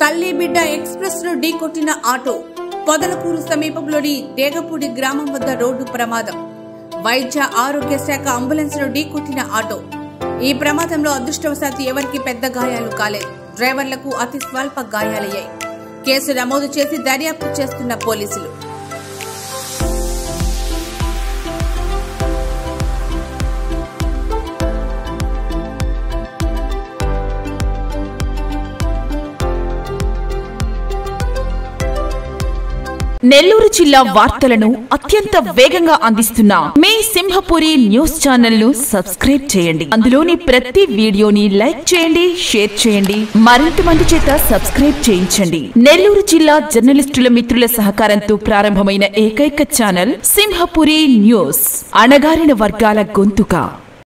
తల్లి బిడ్డ ఎక్స్ప్రెస్ ను ఢీకొట్టిన ఆటో. పొదలకూరు సమీపంలోని డేగపూడి గ్రామం వద్ద రోడ్డు ప్రమాదం. వైద్య ఆరోగ్య శాఖ అంబులెన్స్ ను ఢీకొట్టిన ఆటో. ఈ ప్రమాదంలో అదృష్టవశాత్తు ఎవరికి పెద్ద గాయాలు కాలేదు. డ్రైవర్లకు అతి స్వల్ప గాయాలయ్యాయి. కేసు నమోదు చేసి దర్యాప్తు చేస్తున్న పోలీసులు. నెల్లూరు జిల్లా వార్తలను అత్యంత వేగంగా అందిస్తున్న మీ సింహపురి న్యూస్ ఛానల్ ను సబ్స్క్రైబ్ చేయండి. అందులోని ప్రతి వీడియోని లైక్ చేయండి, షేర్ చేయండి, మరింత మంది చేత సబ్స్క్రైబ్ చేయించండి. నెల్లూరు జిల్లా జర్నలిస్టుల మిత్రుల సహకారంతో ప్రారంభమైన ఏకైక ఛానల్ సింహపురి న్యూస్, అణగారిన వర్గాల గొంతుక.